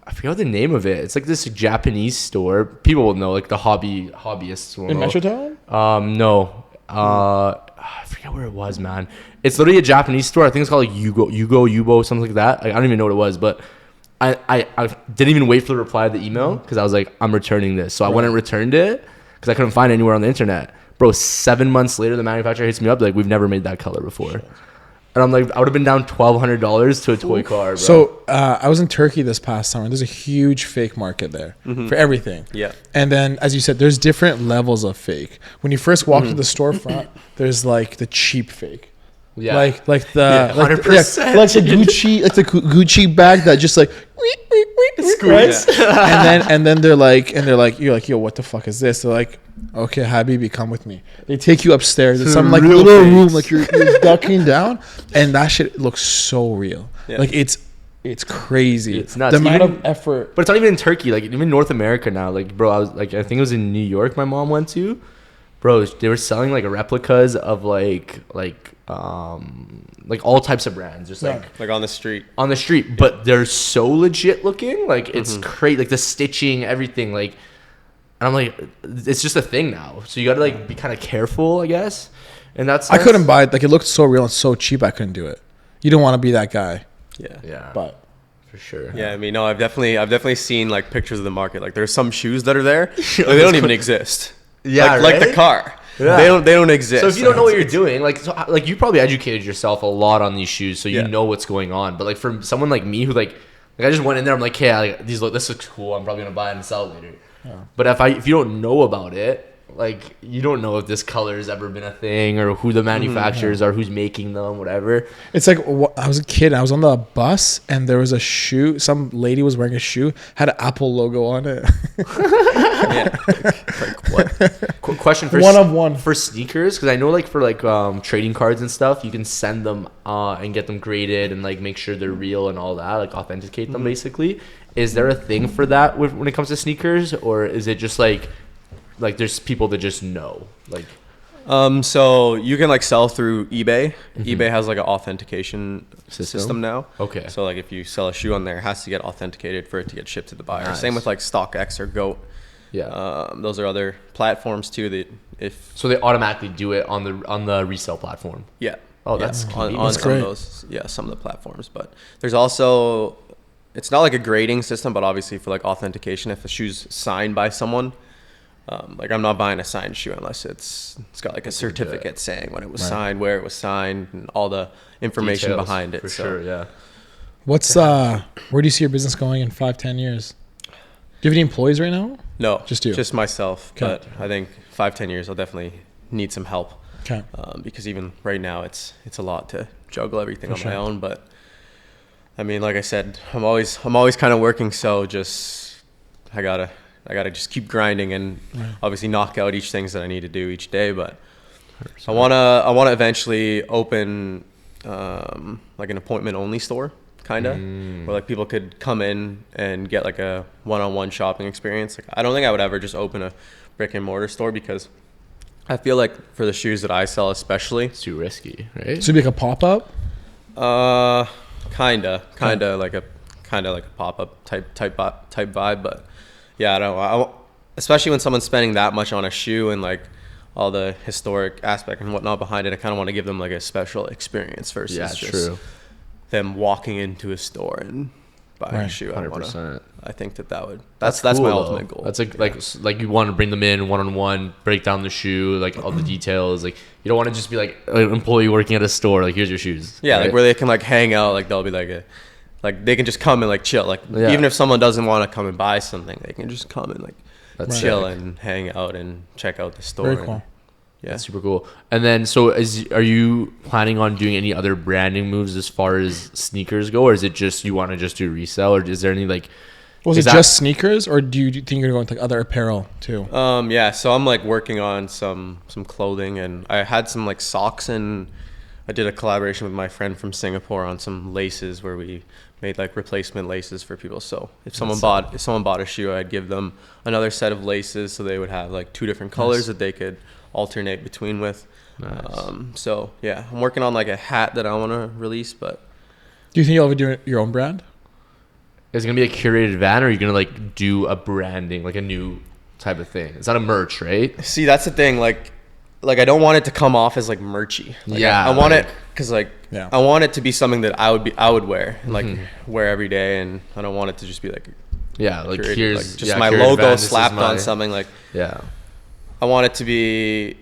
I forgot the name of it. It's like this Japanese store. People will know, like the hobbyists will know. In Metrotown? No. I forget where it was, man. It's literally a Japanese store. I think it's called like Yubo, something like that. Like, I don't even know what it was, but I didn't even wait for the reply of the email because I was like, I'm returning this. So I went and returned it because I couldn't find it anywhere on the internet. Bro, 7 months later, the manufacturer hits me up like, we've never made that color before. And I'm like, I would have been down $1,200 to a toy car, bro. So I was in Turkey this past summer. There's a huge fake market there for everything. Yeah. And then, as you said, there's different levels of fake. When you first walk to the storefront, there's like the cheap fake. Yeah. Like the Yeah, 100%. like the Gucci bag that just like Squeeze. and then they're like you're like, yo, what the fuck is this? They're like, okay, Habibi, come with me. They take you upstairs. It's some like real little things. room, like you're ducking down, and that shit looks so real. Yeah. Like it's crazy. It's nuts. The amount Even- of effort. But it's not even in Turkey. Like even North America now. Like bro, I think it was in New York. My mom went to. Bro, they were selling like replicas of like all types of brands, just Like on the street. on the street. But they're so legit looking. Like it's crazy. Like the stitching, everything. Like, and I'm like, it's just a thing now. So you got to like be kind of careful, I guess. And I couldn't buy it. Like it looked so real and so cheap. I couldn't do it. You don't want to be that guy. Yeah. Yeah, But for sure. Yeah, I mean, no, I've definitely seen like pictures of the market. Like there's some shoes that are there, like, they don't even exist. Yeah, like the right? car. Yeah. They don't exist. So if you don't know what you're doing, like you probably educated yourself a lot on these shoes, so you Yeah. know what's going on. But like for someone like me who like I just went in there, I'm like, hey, this looks cool. I'm probably gonna buy it and sell it later. Yeah. But if you don't know about it, like you don't know if this color has ever been a thing or who the manufacturers are, who's making them, whatever. it's like I was a kid. I was on the bus and there was a shoe. Some lady was wearing a shoe, had an Apple logo on it. Yeah. Like what? Question for One of one. for sneakers, because I know like for like trading cards and stuff, you can send them and get them graded and like make sure they're real and all that, like authenticate them basically. Is there a thing for that when it comes to sneakers, or is it just like there's people that just know like? So you can like sell through eBay. eBay has like an authentication system now. Okay. So like if you sell a shoe on there, it has to get authenticated for it to get shipped to the buyer. Nice. Same with like StockX or Goat. Yeah. Those are other platforms too that if So they automatically do it on the resale platform. yeah. Oh, that's on convenient. That's some great. of those some of the platforms. But there's also, it's not like a grading system, but obviously for like authentication, if the shoe's signed by someone, like I'm not buying a signed shoe unless it's got like a certificate saying when it was signed, where it was signed, and all the information Details, behind it. for So, sure. Yeah. What's where do you see your business going in 5-10 years? Do you have any employees right now? No, Just you. just myself. Okay. But I think 5-10 years, I'll definitely need some help. Okay. Because even right now, it's a lot to juggle everything For on sure. my own. But I mean, like I said, I'm always kind of working. So just I gotta just keep grinding and obviously knock out each things that I need to do each day. But 100%. I wanna eventually open like an appointment only store, kind of, where like people could come in and get like a one-on-one shopping experience. Like I don't think I would ever just open a brick and mortar store, because I feel like for the shoes that I sell especially, It's too risky, right? So it'd be like a pop up. kinda like a pop-up type vibe. But yeah, I don't know. Especially when someone's spending that much on a shoe and like all the historic aspect and whatnot behind it, I kind of want to give them like a special experience versus Yeah, just true. them walking into a store and buying a Right. shoe. 100%. I think that would that's my cool, though. ultimate goal. That's like you want to bring them in one-on-one, break down the shoe, like all the details. Like you don't want to just be like an employee working at a store. Like here's your shoes. Yeah, right? like where they can like hang out. Like they'll be like they can just come and like chill. Like Yeah. even if someone doesn't want to come and buy something, they can just come and like That's chill sick. and hang out and check out the store. Very and- cool. Yeah. That's super cool. And then, so are you planning on doing any other branding moves as far as sneakers go, or is it just you want to just do resell, or is there any like? Was is it that- just sneakers, or do you think you're going to go into like other apparel too? Yeah, so I'm like working on some clothing, and I had some like socks, and I did a collaboration with my friend from Singapore on some laces where we made like replacement laces for people. So if someone bought a shoe, I'd give them another set of laces so they would have like two different colors that they could alternate between with. Nice. So yeah, I'm working on like a hat that I want to release, but Do you think you'll ever do your own brand? Is it gonna be a curated van, or are you gonna like do a branding, like a new type of thing? It's not a merch, right? see, that's the thing. Like I don't want it to come off as like merchy. Like, Yeah, I want like- it because like Yeah. I want it to be something that I would wear and like wear every day, and I don't want it to just be like Yeah, like curated, here's like, just yeah, my curated logo van, this is slapped my- on something. Like Yeah. I want it to be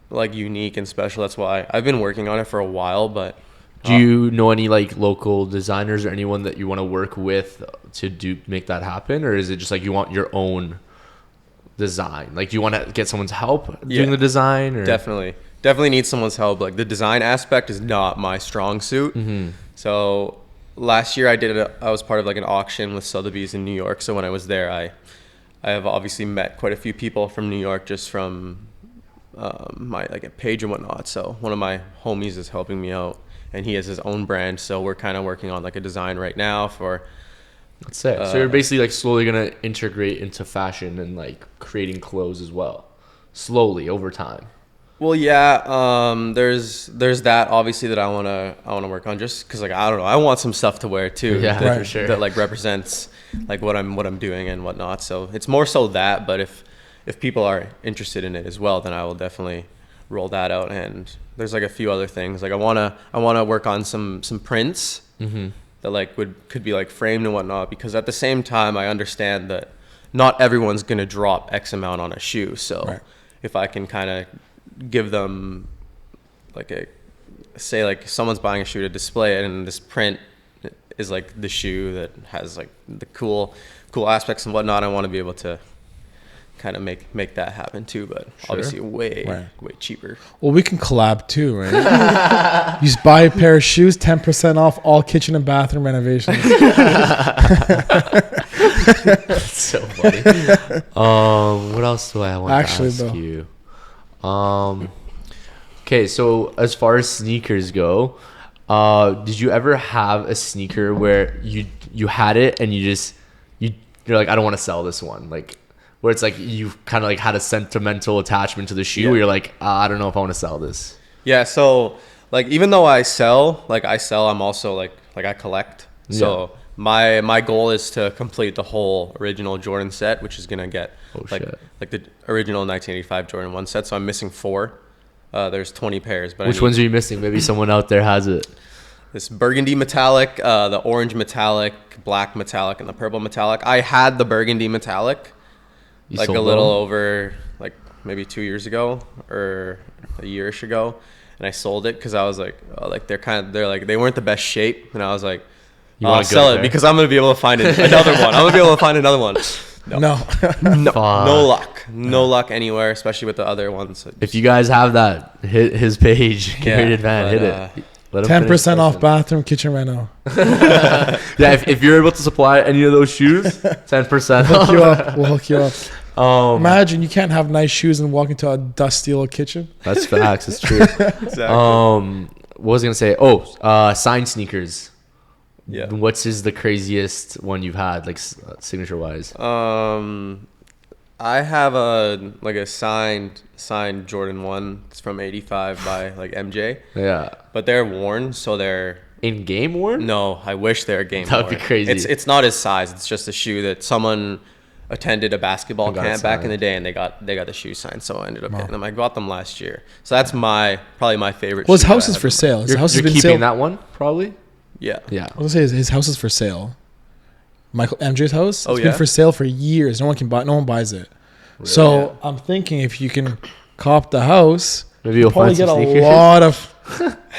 like unique and special. That's why I've been working on it for a while. But Do you know any like local designers or anyone that you want to work with to make that happen, or is it just like you want your own design? Like, do you want to get someone's help doing Yeah. the design? Or? definitely, definitely need someone's help. Like the design aspect is not my strong suit. So last year I was part of like an auction with Sotheby's in New York. So when I was there, I have obviously met quite a few people from New York just from my like a page and whatnot. So one of my homies is helping me out, and he has his own brand. So we're kind of working on like a design right now for. That's it. So you're basically like slowly gonna integrate into fashion and like creating clothes as well, slowly over time. Well, yeah. There's that obviously that I wanna work on, just because like I don't know, I want some stuff to wear too. Yeah, that, for sure. That like represents like what I'm doing and whatnot. So it's more so that. But if people are interested in it as well, then I will definitely roll that out. And there's like a few other things. Like I wanna work on some prints that like could be like framed and whatnot. Because at the same time, I understand that not everyone's gonna drop X amount on a shoe. So if I can kind of give them like say like someone's buying a shoe to display it, and this print is like the shoe that has like the cool aspects and whatnot, I want to be able to kind of make that happen too, but obviously way cheaper. Well, we can collab too, right? You just buy a pair of shoes, 10% off all kitchen and bathroom renovations. That's so funny. What else do I want to ask you? Okay, so as far as sneakers go, did you ever have a sneaker where you had it and you're like, I don't want to sell this one, like where it's like you kind of like had a sentimental attachment to the shoe where you're like, I don't know if I want to sell this? Yeah, so like even though I sell, I'm also like I collect. So my goal is to complete the whole original Jordan set, which is gonna get like the original 1985 Jordan 1 set. So I'm missing 4. There's 20 pairs. But which ones are you missing? Maybe someone out there has it. This burgundy metallic, the orange metallic, black metallic, and the purple metallic. I had the burgundy metallic like a little over like maybe 2 years ago or a yearish ago, and I sold it because I was like, they weren't the best shape, and I was like, I'll sell it because I'm gonna be able to find another one. I'm gonna be able to find another one. No luck anywhere, especially with the other ones. If you guys have that, hit his page, CuratedVan, hit it. 10% off bathroom kitchen reno. Yeah, if you're able to supply any of those shoes, 10% We'll hook you up. Imagine you can't have nice shoes and walk into a dusty old kitchen. That's facts. It's true. Exactly. What was I gonna say? Signed sneakers. Yeah. What's the craziest one you've had, like signature wise? I have a signed Jordan 1. It's from 85 by like MJ. Yeah. But they're worn, so they're in game worn? No, I wish they're game worn. That would be crazy. It's not his size. It's just a shoe that someone attended a basketball camp back in the day, and they got the shoe signed. So I ended up getting them. I got them last year. So that's probably my favorite. Well, his house is for sale. You're keeping that one probably? Yeah. I was gonna say his house is for sale. Michael MJ's house. It's been for sale for years. No one buys it. Really? So I'm thinking if you can cop the house, maybe you'll probably get a lot of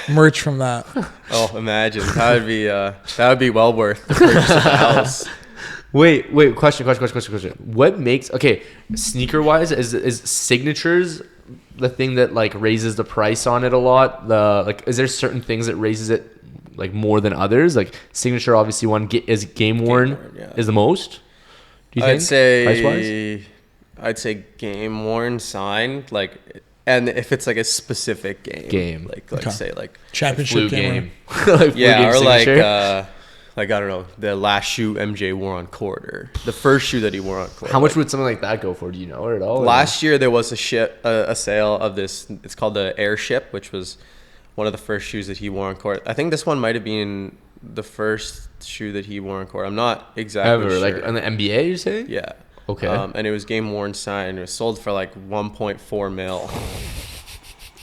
merch from that. Oh, imagine that would be well worth the purchase of the house. Wait. Question. What makes sneaker wise is signatures the thing that like raises the price on it a lot? Is there certain things that raises it like more than others? Like signature, obviously one is game worn is the most. Do you think? I'd say game worn, signed, like, and if it's like a specific game. Like say like championship game. Like yeah, or like I don't know, the last shoe MJ wore on court, or the first shoe that he wore on court. How much would something like that go for? Do you know at all? Last year there was a sale of this. It's called the Airship, which was one of the first shoes that he wore on court. I think this one might have been the first shoe that he wore on court. I'm not exactly sure. Like on the NBA, you're saying? Yeah. Okay. And it was game worn signed. It was sold for like 1.4 mil,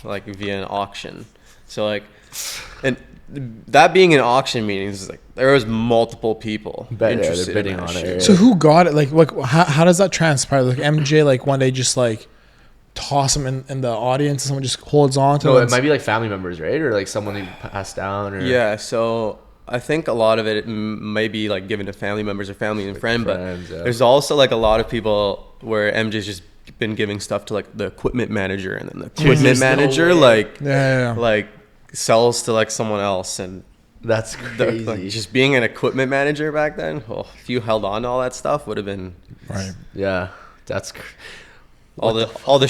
like via an auction. So like, and that being an auction meetings, like there was multiple people interested bidding in that on shoe. it. So who got it? Like how does that transpire? Like MJ, like one day just like toss them in the audience and someone just holds on to them? No, it might be like family members, right? Or like someone who passed down. Or Yeah, so I think a lot of it may be like given to family members or family and friends, but there's also like a lot of people where MJ's just been giving stuff to like the equipment manager, and then the equipment manager like sells to like someone else, and That's crazy. like just being an equipment manager back then, if you held on to all that stuff, would have been Right. Yeah, that's all the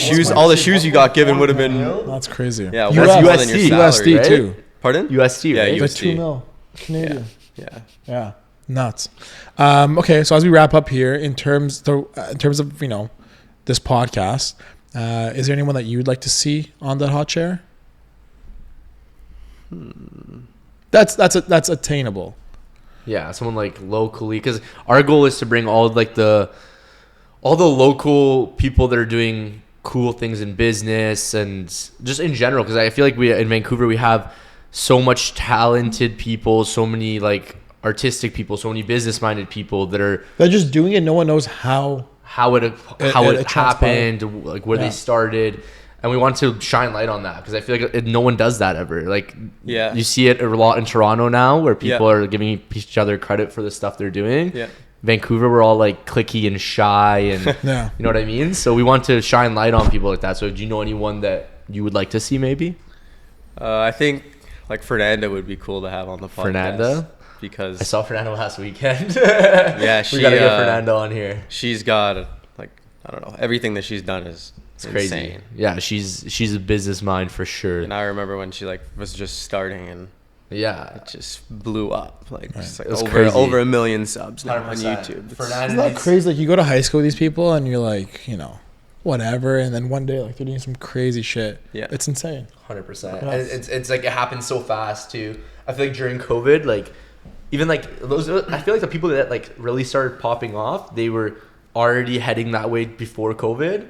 shoes you got given would have been That's crazy. yeah US, worth more than your salary, USD right? too. Pardon? USD, Yeah, right? Like USD. $2 million Canadian. Yeah. Nuts. Okay, so as we wrap up here, in terms of this podcast, is there anyone that you'd like to see on that hot chair? That's attainable. Yeah, someone like locally, because our goal is to bring all the local people that are doing cool things in business and just in general. Because I feel like in Vancouver we have so much talented people, so many like artistic people, so many business-minded people they're just doing it. No one knows how it transpired. happened, like where they started. And we want to shine light on that because I feel like no one does that ever. Like, you see it a lot in Toronto now where people are giving each other credit for the stuff they're doing. Yeah. Vancouver, we're all like cliquey and shy and you know what I mean? So we want to shine light on people like that. So do you know anyone that you would like to see maybe? I think like Fernanda would be cool to have on the podcast. Fernanda? Because I saw Fernanda last weekend. yeah, we gotta get Fernanda on here. She's got like, I don't know, everything that she's done is crazy. insane. Yeah, she's a business mind for sure. And I remember when she like was just starting and it just blew up. Like, just, like over 1 million subs now on YouTube. Isn't that crazy? Like you go to high school with these people and you're like, whatever, and then one day like they're doing some crazy shit. Yeah, it's insane. 100%. And it's like it happens so fast too. I feel like during COVID, like even like those, I feel like the people that like really started popping off, they were already heading that way before COVID.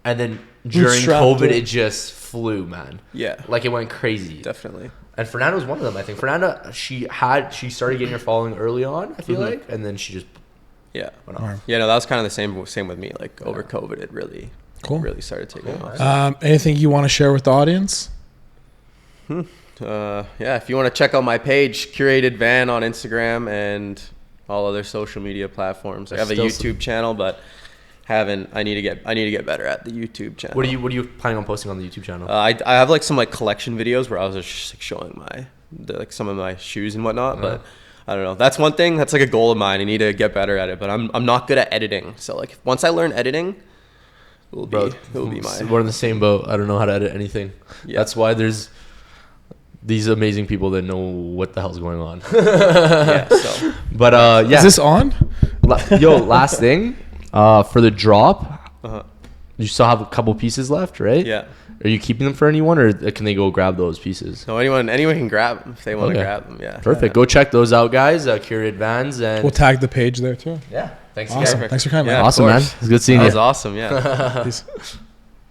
And then during COVID, it just flew, man. Yeah. Like it went crazy. Definitely. And Fernanda was one of them, I think. Fernanda, she started getting her following early on, I feel like. And then she just went off. Yeah, no, that was kind of the same with me. Like over COVID, it really started taking off. Anything you want to share with the audience? If you want to check out my page, CuratedVan on Instagram and all other social media platforms. I have a YouTube channel, but I need to get better at the YouTube channel. What are you planning on posting on the YouTube channel? I have like some like collection videos where I was just like, showing some of my shoes and whatnot, but I don't know. That's one thing. That's like a goal of mine. I need to get better at it, but I'm not good at editing. So like once I learn editing, it will be mine. We're in the same boat. I don't know how to edit anything. Yeah. That's why there's these amazing people that know what the hell's going on. But is this on? Last thing. For the drop, you still have a couple pieces left, right? Yeah. Are you keeping them for anyone, or can they go grab those pieces? No, anyone can grab them if they want to grab them. Yeah. Perfect. Go check those out, guys. CuratedVans, and we'll tag the page there too. Yeah. Thanks. Awesome. Again. Thanks for coming. Yeah, man. Awesome, man. It's good seeing you. That was awesome. Yeah. Peace.